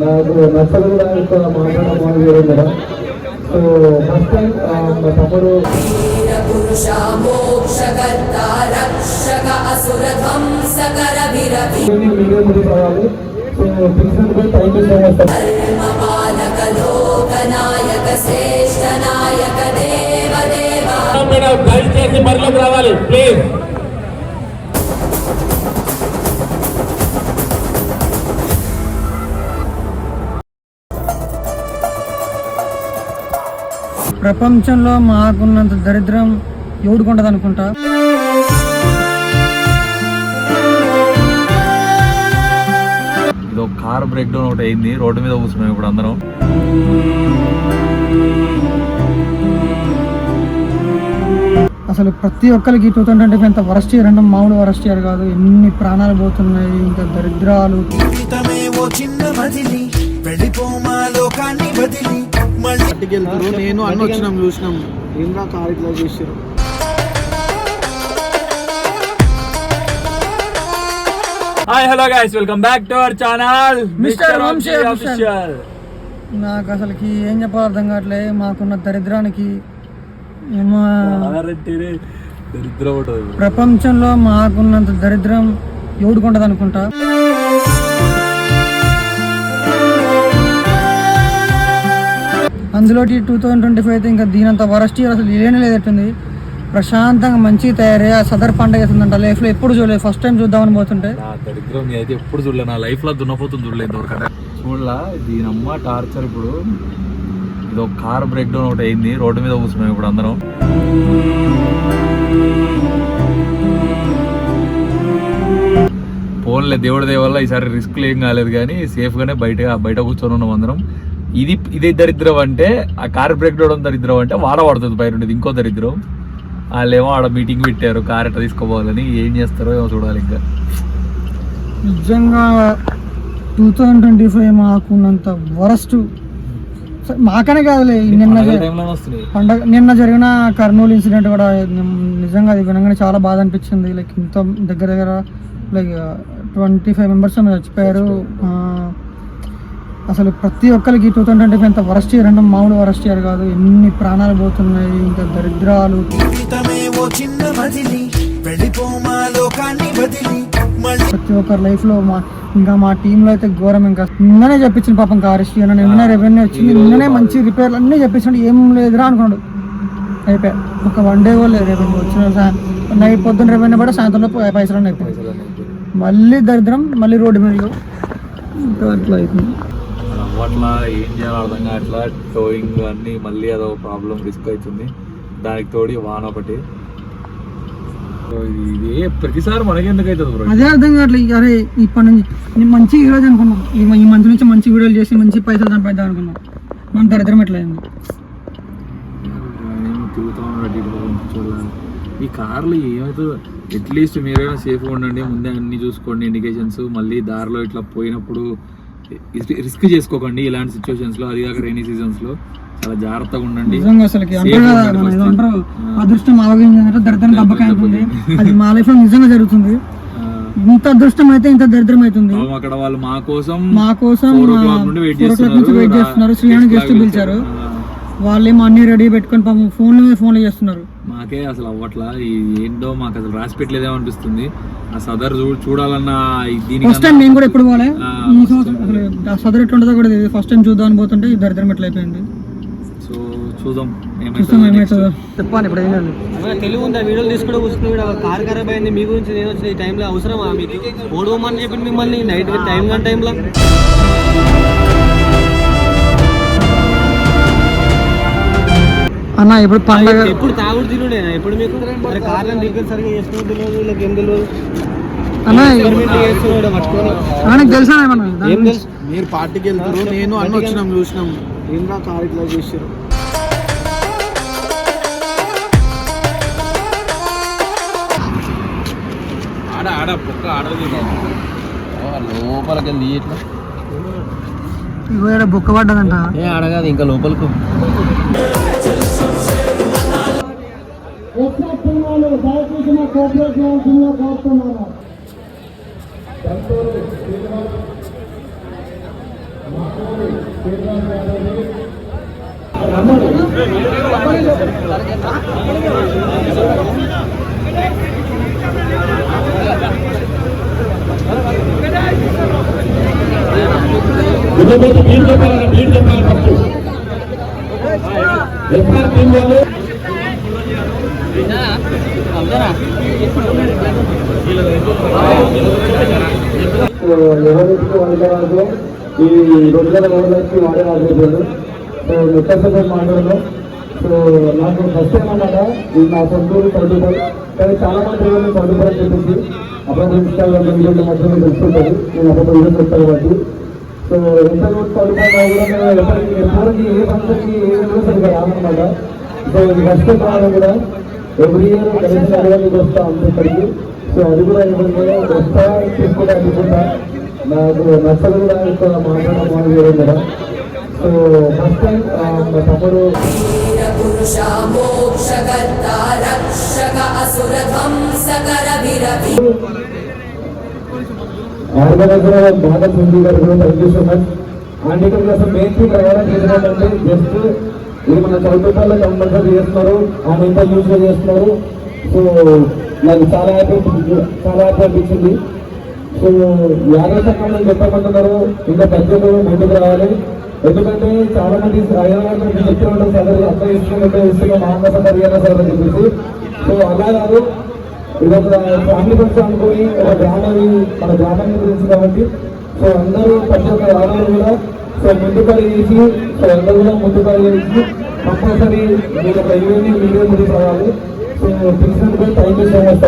నాకు నచ్చలు కూడా ఎక్కువ మాట్లాడడం కూడా. సో ఫస్ట్ టైం మా తమ్ముడు వీడియో గురించి రావాలి. సో పిలిచినందుకు థ్యాంక్ యూ సో మచ్. దయచేసి బరిలోకి రావాలి ప్లీజ్. ప్రపంచంలో మాకున్నంత దరిద్రం ఎవడుకుంటది అనుకుంటా. ఇదో కార్ బ్రేక్ డౌన్ ఒకటి అయింది, రోడ్డు మీద కూర్చున్నాం ఇప్పుడు అందరం. అసలు ప్రతి ఒక్కరికి 2025 ఎంత వరస్ట్ ఇయర్ అంటే మామూలు వరస్ట్ ఇయర్ కాదు. ఎన్ని ప్రాణాలు పోతున్నాయి, ఇంకా దరిద్రాలు. నేను అన్న వచ్చినాం చూసినాం ఏంద్రా కార్ ఇట్లా చేసారు. Hi hello guys, welcome back to our channel mister Vamshi official. నాకు అసలుకి ఏం చెప్పాలో అర్థం కావట్లే. మాకున్న దరిద్రానికి ఏమో ప్రపంచంలో మాకున్నంత దరిద్రం ఎవడుకుంటది అనుకుంటా. అందులో 2025 అయితే ఇంకా దీనంత వరస్ట్ ఇయర్ అసలు ఏనే లేదట్టుంది. ప్రశాంతంగా మంచిగా తయారయ్యి ఆ సదర్ పండుగ అవుతుందంట. లైఫ్లో ఎప్పుడు చూడలేదు, ఫస్ట్ టైం చూద్దామని పోతుంటే. దరిద్రం అయితే ఎప్పుడు చూడలేదు, నా లైఫ్ లో దున్నపోతుంది చూడలేదు ఎవరికన్నా. చూడలా దీనమ్మ టార్చర్. ఇప్పుడు ఇదో కార్ బ్రేక్ డౌన్ ఒకటి అయింది, రోడ్డు మీద కూర్చున్నాం ఇప్పుడు అందరం. ఫోన్లే దేవుడి దయ వల్ల ఈసారి రిస్క్లు ఏం కాలేదు, కానీ సేఫ్ గానే బయట కూర్చొని ఉన్నాం అందరం. ఇదే దరిద్రం అంటే, ఆ కార్ బ్రేక్ డౌన్ దరిద్రం అంటే వాడబడుతుంది పైన ఉండేది ఇంకో దరిద్రం. వాళ్ళేమో ఆడ మీటింగ్ పెట్టారు కార్ ఎట్లా తీసుకోపోవాలని, ఏం చేస్తారో ఏమో చూడాలి. ఇంకా నిజంగా 2025 మాకున్నంత వరస్ట్ మాకనే కాదులే. నిన్న జరిగిన కర్నూలు ఇన్సిడెంట్ కూడా నిజంగా అది వినగానే చాలా బాధ అనిపించింది. లైక్ ఇంత దగ్గర లైక్ 25 మెంబర్స్ చచ్చిపోయారు. అసలు ప్రతి ఒక్కరికి 2025 ఎంత వరస్ట్ ఇయర్ అంటే మామూలు వరస్ట్ ఇయర్ కాదు. ఎన్ని ప్రాణాలు పోతున్నాయి, ఇంకా దరిద్రాలు. ప్రతి ఒక్కరి లైఫ్ లో ఇంకా మా టీంలో అయితే ఘోరం. ఇంకా నిన్ననే చెప్పించిన పాపం కారెస్ట్ నిన్ననే రెవెన్యూ వచ్చింది, నిన్ననే మంచి రిపేర్లు అన్నీ చెప్పించాడు. ఏం లేదురా అనుకున్నాడు, అయిపోయా. ఒక 1 డే కూడా లేదు రెవెన్యూ వచ్చిన. నైట్ పొద్దున్న రెవెన్యూ కూడా సాయంత్రంలో పైసలు అయిపోయాయి. మళ్ళీ దరిద్రం, మళ్ళీ రోడ్డు మీద ఇంకా అట్లా అవుతుంది. అట్లా ఏం చేయాలో అర్థం కావట్లా. టోయింగ్ అన్నీ మళ్ళీ అదో ప్రాబ్లం, రిస్క్ అవుతుంది. దానికి తోడి వాన ఒకటి. ఇది ప్రతిసారి మనకి ఎందుకు అవుతుంది బ్రో, అదే అర్థం కావట్లేదు. అరే ఇప్పటి నుంచి నేను మంచి ఈరోజు అనుకున్నాం, ఈ మంత్ నుంచి మంచి వీడియోలు చేసి మంచి పైసలు సంపాదిద్దాం అనుకున్నాం. మన దరిద్రం ఎట్లయింది. ఈ కార్లు ఏమవుతుందో అట్లీస్ట్ మీరైనా సేఫ్గా ఉండండి, ముందే అన్ని చూసుకోండి ఇండికేషన్స్. మళ్ళీ దారిలో ఇట్లా పోయినప్పుడు రిస్క్ చేసుకోకండి ఇలాంటి సిచ్యువేషన్స్ లో. అది కాక రైనీ సీజన్స్ లో చాలా జాగ్రత్తగా ఉండండి. అదృష్టం ఆవగించే దరిద్రం దెబ్బకాయ ఉంటుంది. అది మా లైఫ్ లో నిజంగా జరుగుతుంది. ఇంత అదృష్టం అయితే ఇంత దరిద్రం అవుతుంది. అక్కడ వాళ్ళు మా కోసం 4 o'clock నుంచి వెయిట్ చేస్తున్నారు. శ్రీయాని గెస్ట్ పిలిచారు. వాళ్ళేమో అన్ని రెడీ పెట్టుకొని పాపం ఫోన్లు చేస్తున్నారు. మాకే అసలు అవ్వట్లా. ఏంటో మాకు అసలు రాసి పెట్టలేదేమో అనిపిస్తుంది. ఆ సదర్ చూడాలన్న ఫస్ట్ టైం నేను కూడా ఎప్పుడు పోలే. అసలు సదర్ ఎట్లుంటుందో కూడా ఫస్ట్ టైం చూద్దాం అని పోతుంటే ఈ దరిద్రం ఎట్లా అయిపోయింది. సో చూద్దాం ఏమవుతుందో. చెప్పాలి ఇప్పుడు ఏంటండి తెలుగు ఉంది. వీడియోలు తీసుకుంటూ కూర్చున్నాడు. కార్ ఖరాబ్ అయింది, మీ గురించి నేను వచ్చిన ఈ టైంలో అవసరమా మీకు? ఓడవమని చెప్పింది మిమ్మల్ని నైట్ టైంలో. అన్న ఇప్పుడు పండుగ ఎప్పుడు తాగుడు తినుడేనా ఎప్పుడు మీకు? కార్లను రీకల్ సరిగా చేసుకుని తెలియదు, వీళ్ళకి ఏం తెలియదు. తెలుసా ఏం తెలుసు? మీరు పార్టీకి వెళ్తారు, నేను అన్న వచ్చినాం చూసినాం ఏంద్రా కార్ ఇట్లా చేసారు. లోపలికి వెళ్ళి ఇట్లా బుక్క పడ్డదంట. అడగదు ఇంకా లోపలికి. దయచేసి కోఆపరేట్ చేయాల్సిందిగా కోరుతున్నాను. మీరు చెప్పాలి ఫస్ట్ ఎస్ఆర్ టీం వాళ్ళు ఎవరికి వాడేవాళ్ళు ఈ 2,000 ఓవర్లకి వాడేవాళ్ళు. సో వ్యత్యాసంగా మాట్లాడడం. సో నాకు ఫస్ట్ టైం అన్నమాట ఇది నా సొంతూరు చదువుతారు కానీ చాలా మంది ఎవరు చదువుతారని చెప్పింది అప్పుడు ఇన్స్టాగ్రామ్ వీడియోలో మాత్రమే తెలుసుకుంటుంది. నేను అప్పుడు వీడియో చెప్తాను కాబట్టి సో ఎంత చదువుతాను కూడా ఎప్పటికీ ఎప్పటికీ ఏ ఫంక్షన్కి ఏ వీడియో సరిగ్గా రాదనమాట. సో ఇది ఫస్ట్ టైం రావడం కూడా ఎవ్రీ ఇయర్ కలిసి అడగడానికి వస్తా అంతేసరికి. సో అది కూడా ఏమంటే వస్తా తీసుకుంటా అనుకుంటా నాకు నచ్చలు కూడా ఎక్కువ మాట్లాడడం చేయడం కూడా. సో ఫస్ట్ టైం మా తమ్ముడు ఆర్గనైజర్ బాగా ఉంది గారు కూడా thank you so much. And ఇక్కడ అసలు మెయిన్ థింగ్ రావడానికి ఏంటంటే జస్ట్ ఇది మన చదువుతాల్లో కంపల్సరీ చేస్తున్నారు అండ్ ఇంత యూజ్గా చేస్తున్నారు. సో నాకు చాలా హ్యాపీ అనిపించింది. సో యాదవ సంఘం చెప్పమంటున్నారు ఇంకా ప్రజలు ముందుకు రావాలి. ఎందుకంటే చాలా మంది హైదరాబాద్ చెప్తూ ఉంటారు సార్ అట్లా ఇస్తున్నట్టే ఇస్తున్నాం మహాంగ జరిగిన సార్ అని చెప్పేసి. సో అలా కాదు ఇది ఒక ఫ్యామిలీ ఫంక్షన్ అనుకుని ఒక గ్రామాన్ని మన గ్రామాన్ని గురించి కాబట్టి సో అందరూ ప్రతి ఒక్క యాదవులు కూడా సో ముందుకడి చేసి సో అందరూ కూడా ముందుకడి చేసి కంపల్సరీ మీరు ఒక ఈవెంట్ని మీడియా గురించి రావాలి. సో తెలిసినందుకు థ్యాంక్ యూ సో మచ్.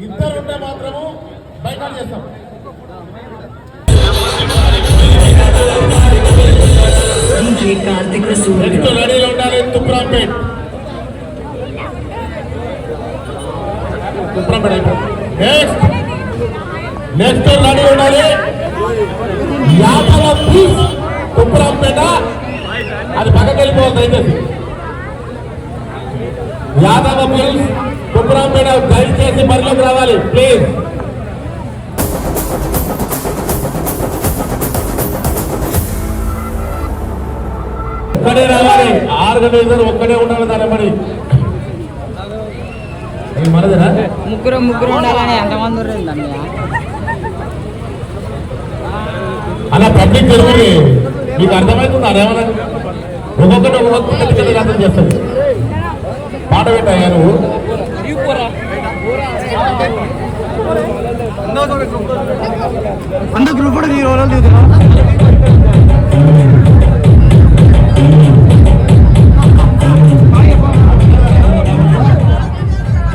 ఇద్దరుంటే మాత్రము బయట చేస్తాం. నెక్స్ట్ రెడీలో ఉండాలి తుప్రాంపేట్ నెక్స్ట్ రెడీ ఉండాలి యాదవ పీస్ తుప్రాంపేట. అది పక్కకి వెళ్ళిపోవాలి దయచేసి. యాదవ పీస్ తుప్రాంపేట దయచేసి బరిలోకి రావాలి ప్లీజ్. ఒక్కడే రావాలి. ఆర్గనైజర్ ఒక్కడే ఉండాలి. దాని మరి మనదేనా ముగ్గురు ఉండాలని ఎంతమంది అలా పబ్లిక్ జరుగుతుంది. మీకు అర్థమవుతుంది అదేమన్నా ఒక్కొక్కటి ఒక్కొక్క అర్థం చేస్తుంది. పాట పెట్టాయా నువ్వు? అందరూ గ్రూప్ కూడా 2 రోజులు దిగుతున్నాం.